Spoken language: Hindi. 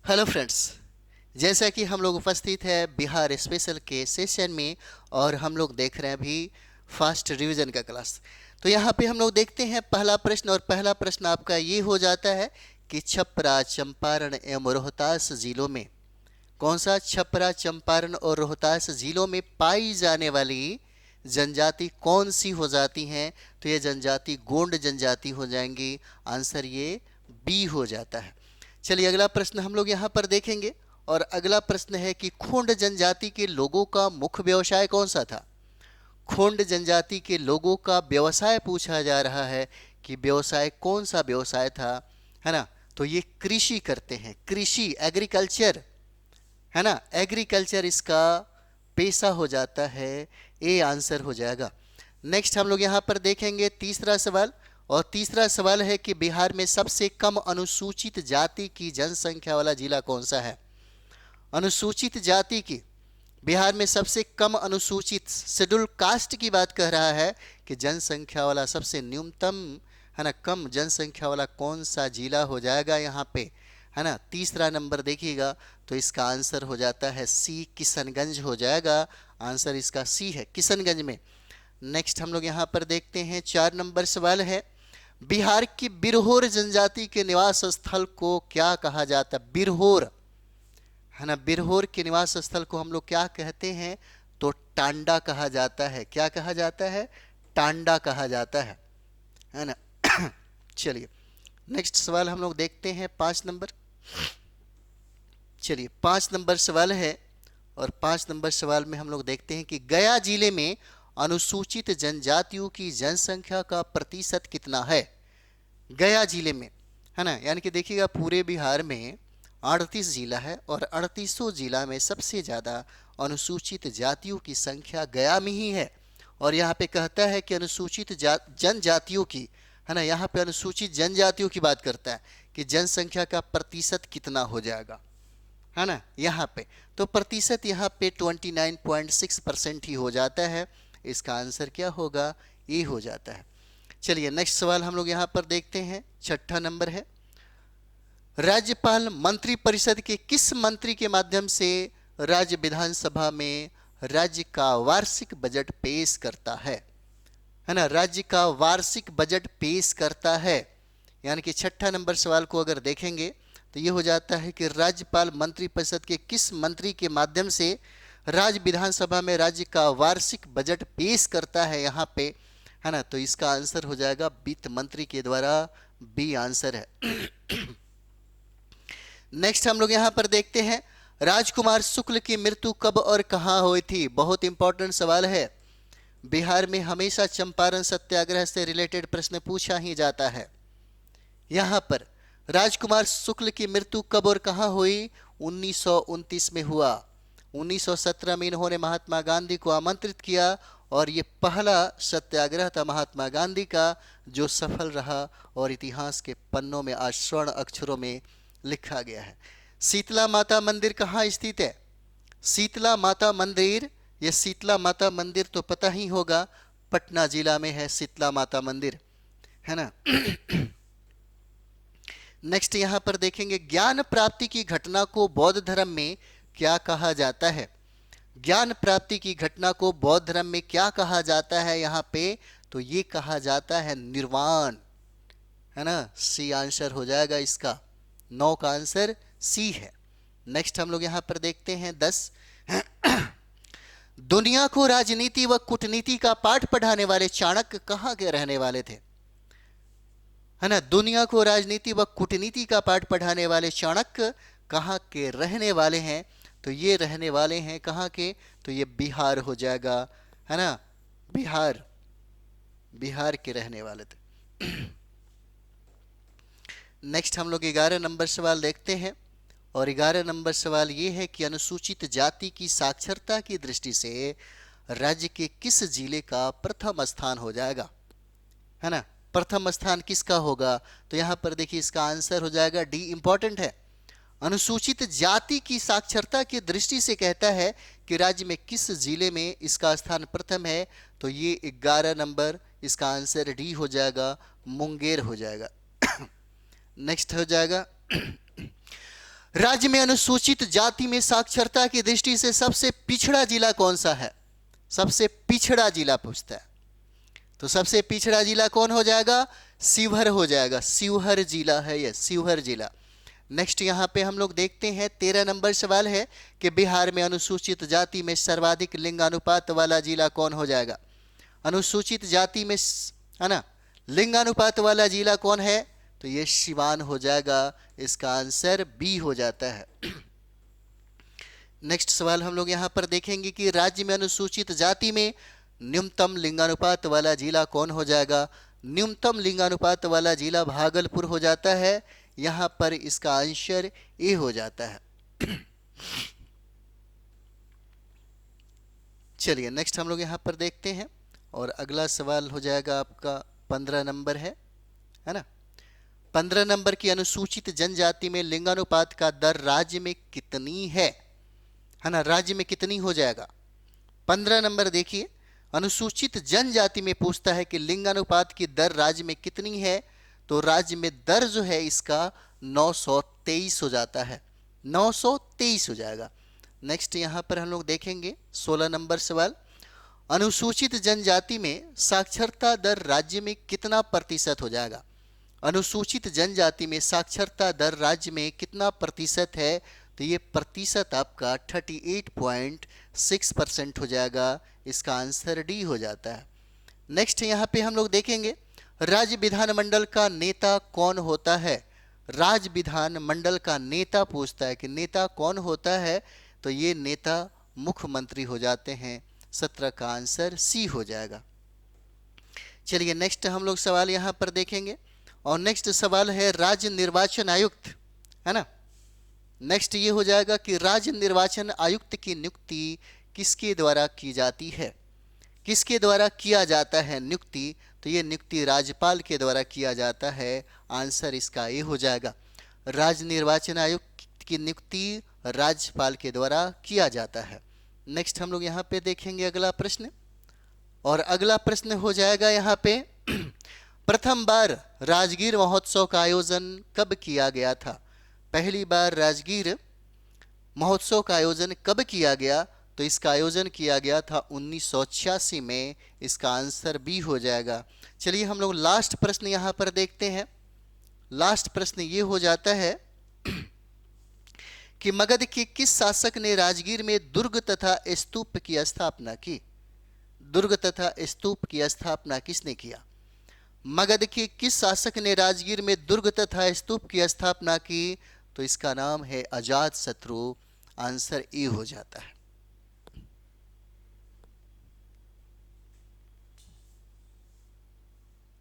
हेलो फ्रेंड्स, जैसा कि हम लोग उपस्थित है बिहार स्पेशल के सेशन में और हम लोग देख रहे हैं अभी फास्ट रिवीजन का क्लास। तो यहाँ पे हम लोग देखते हैं पहला प्रश्न, और पहला प्रश्न आपका ये हो जाता है कि छपरा, चंपारण एवं रोहतास जिलों में कौन सा छपरा, चंपारण और रोहतास जिलों में पाई जाने वाली जनजाति कौन सी हो जाती हैं? तो ये जनजाति गोंड जनजाति हो जाएंगी। आंसर ये बी हो जाता है। चलिए अगला प्रश्न हम लोग यहाँ पर देखेंगे, और अगला प्रश्न है कि खोंड जनजाति के लोगों का मुख्य व्यवसाय कौन सा था? खोंड जनजाति के लोगों का व्यवसाय पूछा जा रहा है कि व्यवसाय कौन सा व्यवसाय था, है ना? तो ये कृषि करते हैं, कृषि, एग्रीकल्चर, है ना? एग्रीकल्चर इसका पेशा हो जाता है। ए आंसर हो जाएगा। नेक्स्ट हम लोग यहाँ पर देखेंगे तीसरा सवाल, और तीसरा सवाल है कि बिहार में सबसे कम अनुसूचित जाति की जनसंख्या वाला जिला कौन सा है? अनुसूचित जाति की, बिहार में सबसे कम अनुसूचित शेड्यूल कास्ट की बात कह रहा है कि जनसंख्या वाला सबसे न्यूनतम, है ना, कम जनसंख्या वाला कौन सा जिला हो जाएगा यहाँ पे, है ना? तीसरा नंबर देखिएगा तो इसका आंसर हो जाता है सी, किशनगंज हो जाएगा। आंसर इसका सी है, किशनगंज में। नेक्स्ट हम लोग यहाँ पर देखते हैं 4 नंबर सवाल है, बिहार की बिरहोर जनजाति के निवास स्थल को क्या कहा जाता है? बिरहोर, है ना, बिरहोर के निवास स्थल को हम लोग क्या कहते हैं? तो टांडा कहा जाता है। क्या कहा जाता है? टांडा कहा जाता है ना? चलिए नेक्स्ट सवाल हम लोग देखते हैं 5 नंबर। चलिए 5 नंबर सवाल है, और 5 नंबर सवाल में हम लोग देखते हैं कि गया जिले में अनुसूचित जनजातियों की जनसंख्या का प्रतिशत कितना है? गया जिले में, है ना, यानी कि देखिएगा पूरे बिहार में 38 जिला है, और 38 जिला में सबसे ज़्यादा अनुसूचित जातियों की संख्या गया में ही है। और यहाँ पे कहता है कि अनुसूचित जनजातियों की, है ना, यहाँ पे अनुसूचित जनजातियों की बात करता है कि जनसंख्या का प्रतिशत कितना हो जाएगा, है ना, यहाँ पे। तो प्रतिशत यहाँ पे 29.6% ही हो जाता है। इसका आंसर क्या होगा? ए हो जाता है। चलिए नेक्स्ट सवाल हम लोग यहाँ पर देखते हैं, 6 नंबर है, राज्यपाल मंत्रिपरिषद के किस मंत्री के माध्यम से राज्य विधानसभा में राज्य का वार्षिक बजट पेश करता है ना? राज्य का वार्षिक बजट पेश करता है, यानी कि 6 नंबर सवाल को अगर देखेंगे तो ये हो जाता है कि राज्यपाल मंत्रिपरिषद के किस मंत्री के माध्यम से राज्य विधानसभा में राज्य का वार्षिक बजट पेश करता है यहाँ पे, है ना? तो इसका आंसर हो जाएगा वित्त मंत्री के द्वारा। बी आंसर है। नेक्स्ट हम लोग यहाँ पर देखते हैं, राजकुमार शुक्ल की मृत्यु कब और कहाँ हुई थी? बहुत इंपॉर्टेंट सवाल है। बिहार में हमेशा चंपारण सत्याग्रह से रिलेटेड प्रश्न पूछा ही जाता है। यहाँ पर राजकुमार शुक्ल की मृत्यु कब और कहाँ हुई? 1929 में हुआ। 1917 में इन्होंने महात्मा गांधी को आमंत्रित किया, और ये पहला सत्याग्रह था महात्मा गांधी का जो सफल रहा, और इतिहास के पन्नों में आज स्वर्ण अक्षरों में लिखा गया है। शीतला माता मंदिर कहाँ स्थित है? शीतला माता मंदिर, ये शीतला माता मंदिर तो पता ही होगा, पटना जिला में है शीतला माता मंदिर, है ना? नेक्स्ट यहां पर देखेंगे, ज्ञान प्राप्ति की घटना को बौद्ध धर्म में क्या कहा जाता है? ज्ञान प्राप्ति की घटना को बौद्ध धर्म में क्या कहा जाता है यहाँ पे? तो ये कहा जाता है निर्वाण, है ना? सी आंसर हो जाएगा इसका। 9 का आंसर सी है। नेक्स्ट हम लोग यहाँ पर देखते हैं 10। दुनिया को राजनीति व कूटनीति का पाठ पढ़ाने वाले चाणक्य कहाँ के रहने वाले थे? है ना? दुनिया को राजनीति व कूटनीति का पाठ पढ़ाने वाले चाणक्य कहाँ के रहने वाले हैं? तो ये रहने वाले हैं कहाँ के? तो ये बिहार हो जाएगा, है ना? बिहार, बिहार के रहने वाले थे। नेक्स्ट हम लोग 11 नंबर सवाल देखते हैं, और 11 नंबर सवाल ये है कि अनुसूचित जाति की साक्षरता की दृष्टि से राज्य के किस जिले का प्रथम स्थान हो जाएगा, है ना? प्रथम स्थान किसका होगा? तो यहां पर देखिए इसका आंसर हो जाएगा डी, इंपॉर्टेंट है। अनुसूचित जाति की साक्षरता की दृष्टि से कहता है कि राज्य में किस जिले में इसका स्थान प्रथम है, तो ये 11 नंबर, इसका आंसर डी हो जाएगा, मुंगेर हो जाएगा। नेक्स्ट हो जाएगा, राज्य में अनुसूचित जाति में साक्षरता की दृष्टि से सबसे पिछड़ा जिला कौन सा है? सबसे पिछड़ा जिला पूछता है, तो सबसे पिछड़ा जिला कौन हो जाएगा? शिवहर हो जाएगा। शिवहर जिला है यह, शिवहर जिला। नेक्स्ट यहाँ पे हम लोग देखते हैं 13 नंबर सवाल है कि बिहार में अनुसूचित जाति में सर्वाधिक लिंगानुपात वाला जिला कौन हो जाएगा? अनुसूचित जाति में है ना लिंगानुपात वाला जिला कौन है? तो ये सिवान हो जाएगा। इसका आंसर बी हो जाता है। नेक्स्ट सवाल हम लोग यहाँ पर देखेंगे कि राज्य में अनुसूचित जाति में न्यूनतम लिंगानुपात वाला जिला कौन हो जाएगा? न्यूनतम लिंगानुपात वाला जिला भागलपुर हो जाता है। यहाँ पर इसका आंसर ए हो जाता है। चलिए नेक्स्ट हम लोग यहाँ पर देखते हैं और अगला सवाल हो जाएगा आपका 15 नंबर है ना। 15 नंबर की अनुसूचित जनजाति में लिंगानुपात का दर राज्य में कितनी है ना? राज्य में कितनी हो जाएगा? 15 नंबर देखिए, अनुसूचित जनजाति में पूछता है कि लिंगानुपात की दर राज्य में कितनी है, तो राज्य में दर जो है इसका 923 हो जाता है। 923 हो जाएगा। नेक्स्ट यहाँ पर हम लोग देखेंगे 16 नंबर सवाल, अनुसूचित जनजाति में साक्षरता दर राज्य में कितना प्रतिशत हो जाएगा? अनुसूचित जनजाति में साक्षरता दर राज्य में कितना प्रतिशत है? तो ये प्रतिशत आपका 38.6% हो जाएगा। इसका आंसर डी हो जाता है। नेक्स्ट यहाँ पे हम लोग देखेंगे राज्य विधानमंडल का नेता कौन होता है? राज्य विधानमंडल का नेता पूछता है कि नेता कौन होता है, तो ये नेता मुख्यमंत्री हो जाते हैं। 17 का आंसर सी हो जाएगा। चलिए नेक्स्ट हम लोग सवाल यहाँ पर देखेंगे और नेक्स्ट सवाल है राज्य निर्वाचन आयुक्त, है ना। नेक्स्ट ये हो जाएगा कि राज्य निर्वाचन आयुक्त की नियुक्ति किसके द्वारा की जाती है? किसके द्वारा किया जाता है नियुक्ति? तो ये नियुक्ति राज्यपाल के द्वारा किया जाता है। आंसर इसका ये हो जाएगा। राज्य निर्वाचन आयुक्त की नियुक्ति राज्यपाल के द्वारा किया जाता है। नेक्स्ट हम लोग यहाँ पे देखेंगे अगला प्रश्न और अगला प्रश्न हो जाएगा यहाँ पे प्रथम बार राजगीर महोत्सव का आयोजन कब किया गया था? पहली बार राजगीर महोत्सव का आयोजन कब किया गया? तो इसका आयोजन किया गया था 1986 में। इसका आंसर बी हो जाएगा। चलिए हम लोग लास्ट प्रश्न यहाँ पर देखते हैं। लास्ट प्रश्न ये हो जाता है कि मगध के किस शासक ने राजगीर में दुर्ग तथा स्तूप की स्थापना की? दुर्ग तथा स्तूप की स्थापना किसने किया? मगध के किस शासक ने राजगीर में दुर्ग तथा स्तूप की स्थापना की? तो इसका नाम है अजातशत्रु। आंसर ए हो जाता है।